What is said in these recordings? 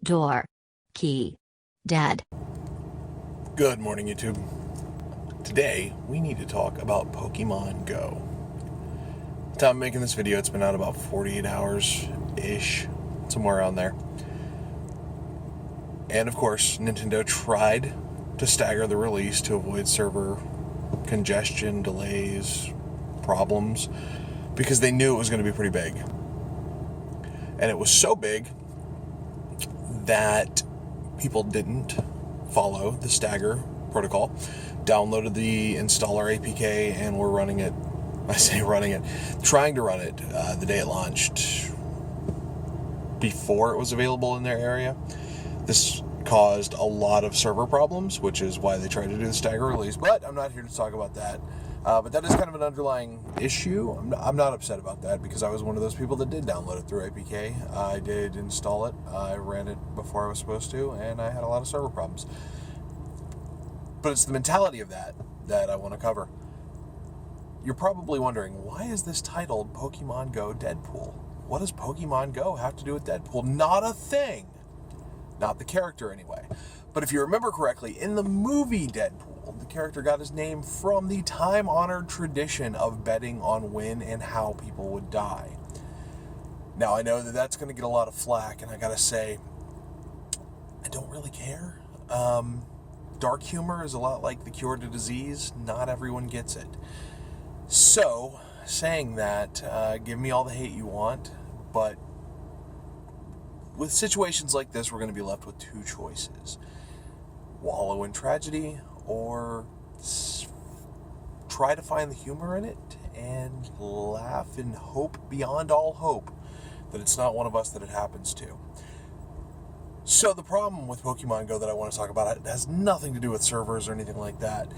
TheDorkiestDad. Good morning, YouTube. Today, we need to talk about Pokemon Go. The time I'm making this video, it's been out about 48 hours-ish, somewhere around there. And of course, Nintendo tried to stagger the release to avoid server congestion, delays, problems, because they knew it was going to be pretty big. And it was so big that people didn't follow the stagger protocol, downloaded the installer APK, and were running it. I say running it, trying to run it the day it launched before it was available in their area. This caused a lot of server problems, which is why they tried to do the stagger release, but I'm not here to talk about that. But that is kind of an underlying issue. I'm not upset about that because I was one of those people that did download it through APK. I did install it. I ran it before I was supposed to, and I had a lot of server problems. But it's the mentality of that I want to cover. You're probably wondering, why is this titled Pokemon Go Deadpool? What does Pokemon Go have to do with Deadpool? Not a thing. Not the character, anyway. But if you remember correctly, in the movie Deadpool, the character got his name from the time-honored tradition of betting on when and how people would die. Now, I know that that's going to get a lot of flack, and I gotta say, I don't really care. Dark humor is a lot like the cure to disease. Not everyone gets it. So, saying that, give me all the hate you want, but with situations like this, we're going to be left with two choices. Wallow in tragedy, or try to find the humor in it and laugh and hope beyond all hope that it's not one of us that it happens to. So the problem with Pokemon Go that I want to talk about, it has nothing to do with servers or anything like that.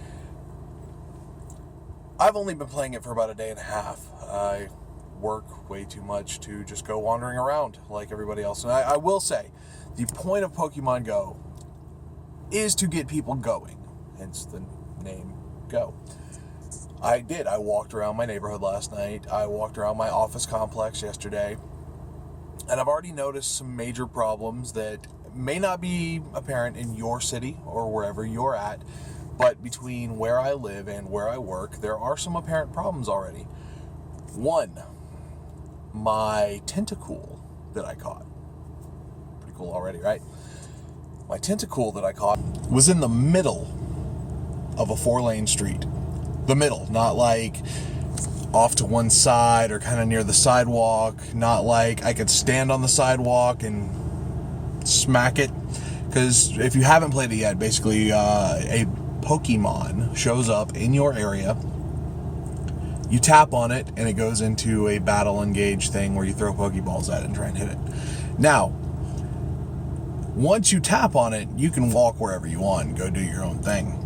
I've only been playing it for about a day and a half. I work way too much to just go wandering around like everybody else. And I will say, the point of Pokemon Go is to get people going, hence the name Go. I walked around my neighborhood last night. I walked around my office complex yesterday. And I've already noticed some major problems that may not be apparent in your city or wherever you're at, but between where I live and where I work, there are some apparent problems already. One, my Tentacool that I caught. Pretty cool already, right? My Tentacool that I caught was in the middle of a 4-lane street. The middle, not like off to one side or kind of near the sidewalk, not like I could stand on the sidewalk and smack it. Because if you haven't played it yet, basically a Pokemon shows up in your area. You tap on it, and it goes into a battle engage thing where you throw Pokeballs at it and try and hit it. Now, once you tap on it, you can walk wherever you want and go do your own thing.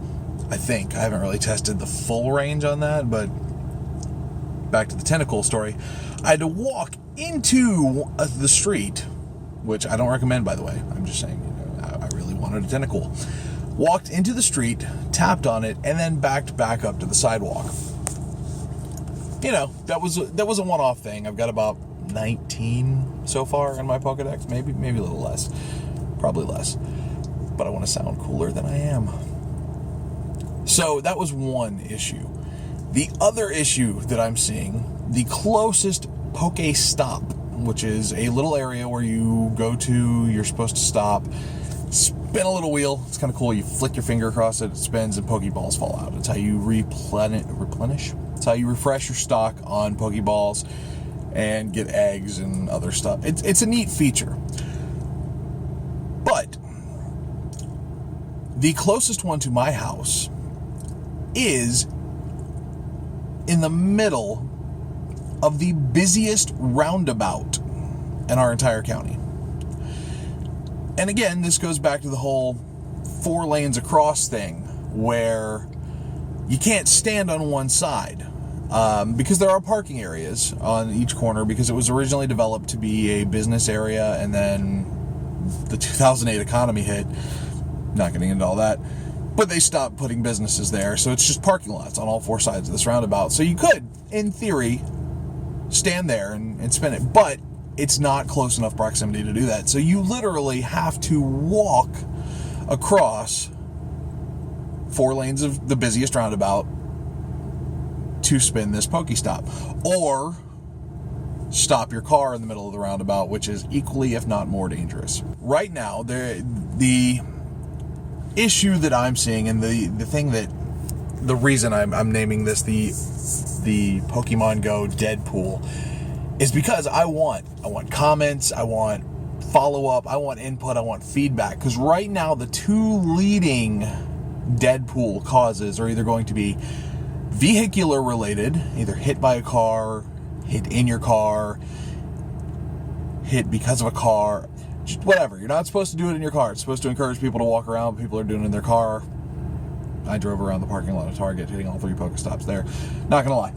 I think. I haven't really tested the full range on that, but back to the Tentacool story. I had to walk into the street, which I don't recommend, by the way. I'm just saying, I really wanted a Tentacool. Walked into the street, tapped on it, and then backed back up to the sidewalk. You know, that was a one-off thing. I've got about 19 so far in my Pokedex, maybe a little less, probably less. But I want to sound cooler than I am. So that was one issue. The other issue that I'm seeing, the closest Pokestop, which is a little area where you go to, you're supposed to stop, spin a little wheel. It's kind of cool. You flick your finger across it, it spins, and Pokeballs fall out. It's how you replenish. It's how you refresh your stock on Pokeballs and get eggs and other stuff. It's a neat feature. But the closest one to my house is in the middle of the busiest roundabout in our entire county. And again, this goes back to the whole 4 lanes across thing, where you can't stand on one side because there are parking areas on each corner, because it was originally developed to be a business area, and then the 2008 economy hit. Not getting into all that. But they stopped putting businesses there, so it's just parking lots on all 4 sides of this roundabout. So you could, in theory, stand there and spin it. But it's not close enough proximity to do that. So you literally have to walk across 4 lanes of the busiest roundabout to spin this Pokestop, or stop your car in the middle of the roundabout, which is equally, if not more, dangerous. Right now, the issue that I'm seeing, and the reason I'm naming this the Pokemon Go Deadpool, is because I want comments, I want follow-up, I want input, I want feedback, because right now the 2 leading Deadpool causes are either going to be vehicular related, either hit by a car, hit in your car, hit because of a car, whatever. You're not supposed to do it in your car. It's supposed to encourage people to walk around. People are doing it in their car. I drove around the parking lot of Target, hitting all 3 Pokestops there. Not gonna lie.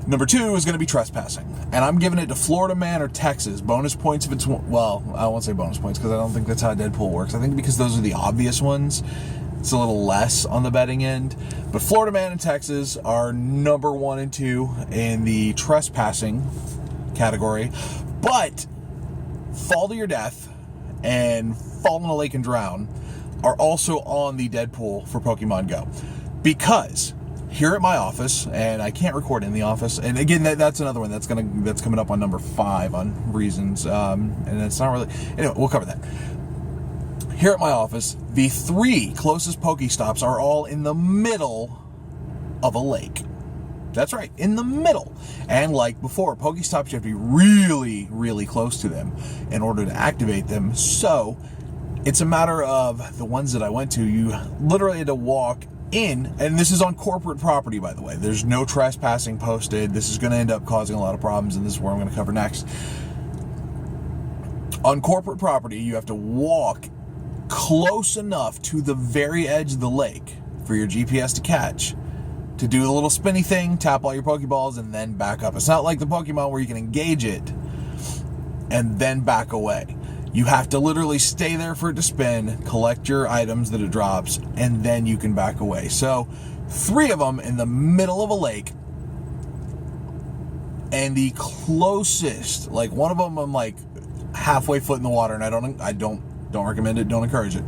Number 2 is going to be trespassing, and I'm giving it to Florida man or Texas. Bonus points if it's, well, I won't say bonus points because I don't think that's how Deadpool works. I think because those are the obvious ones, it's a little less on the betting end. But Florida man and Texas are number 1 and 2 in the trespassing category. But fall to your death and fall in a lake and drown are also on the Deadpool for Pokemon Go, because here at my office, and I can't record in the office, and again, that's another one that's coming up on number 5 on reasons, and it's not really, anyway, we'll cover that. Here at my office, the 3 closest Pokestops are all in the middle of a lake. That's right, in the middle. And like before, Pokestops, you have to be really, really close to them in order to activate them. So it's a matter of the ones that I went to, you literally had to walk in, and this is on corporate property, by the way. There's no trespassing posted. This is going to end up causing a lot of problems, and this is where I'm going to cover next. On corporate property, you have to walk close enough to the very edge of the lake for your GPS to catch, to do the little spinny thing, tap all your Pokeballs, and then back up. It's not like the Pokemon where you can engage it and then back away. You have to literally stay there for it to spin, collect your items that it drops, and then you can back away. So 3 of them in the middle of a lake, and the closest, like one of them I'm like halfway foot in the water, and I don't recommend it, don't encourage it.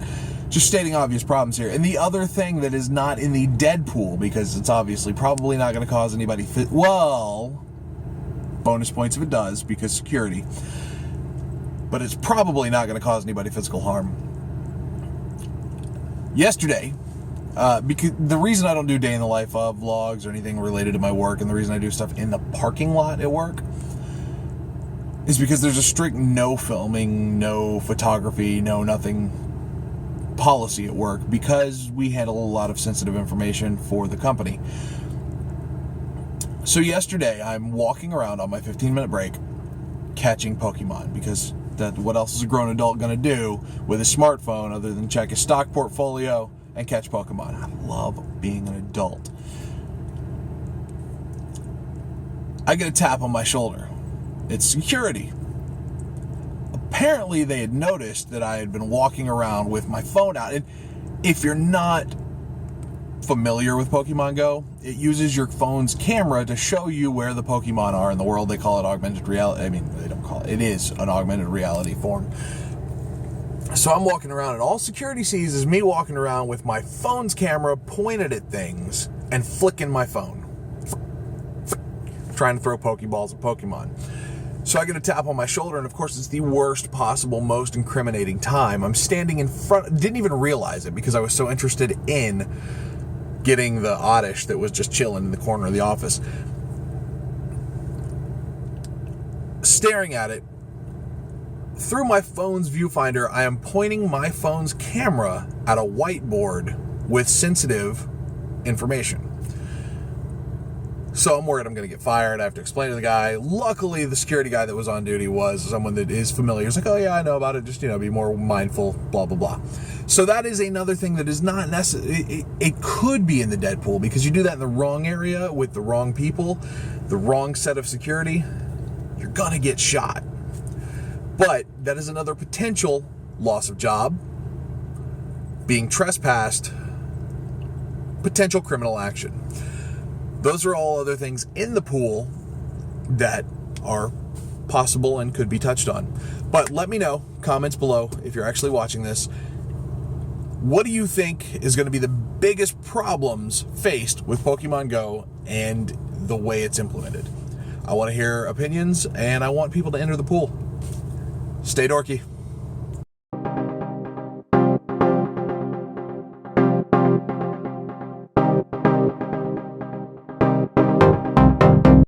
Just stating obvious problems here. And the other thing that is not in the Deadpool, because it's obviously probably not going to cause anybody well, bonus points if it does, because security, but it's probably not going to cause anybody physical harm. Yesterday, because the reason I don't do day in the life of vlogs or anything related to my work, and the reason I do stuff in the parking lot at work, is because there's a strict no filming, no photography, no nothing policy at work, because we handle a lot of sensitive information for the company. So yesterday, I'm walking around on my 15-minute break, catching Pokemon, because what else is a grown adult going to do with a smartphone other than check his stock portfolio and catch Pokemon? I love being an adult. I get a tap on my shoulder. It's security. Apparently, they had noticed that I had been walking around with my phone out. And if you're not familiar with Pokemon Go, it uses your phone's camera to show you where the Pokemon are in the world. They call it augmented reality. I mean, they don't call it. It is an augmented reality form. So I'm walking around, and all security sees is me walking around with my phone's camera pointed at things and flicking my phone, trying to throw Pokeballs at Pokemon. So I get a tap on my shoulder, and of course it's the worst possible, most incriminating time. I'm standing in front, didn't even realize it because I was so interested in getting the oddish that was just chilling in the corner of the office. Staring at it, through my phone's viewfinder, I am pointing my phone's camera at a whiteboard with sensitive information. So I'm worried I'm going to get fired. I have to explain to the guy. Luckily, the security guy that was on duty was someone that is familiar. He's like, oh yeah, I know about it. Just, be more mindful, blah, blah, blah. So that is another thing that is not necessary. It could be in the Deadpool, because you do that in the wrong area with the wrong people, the wrong set of security, you're going to get shot. But that is another potential loss of job, being trespassed, potential criminal action. Those are all other things in the pool that are possible and could be touched on. But let me know, comments below, if you're actually watching this, what do you think is going to be the biggest problems faced with Pokemon Go and the way it's implemented? I want to hear opinions, and I want people to enter the pool. Stay dorky.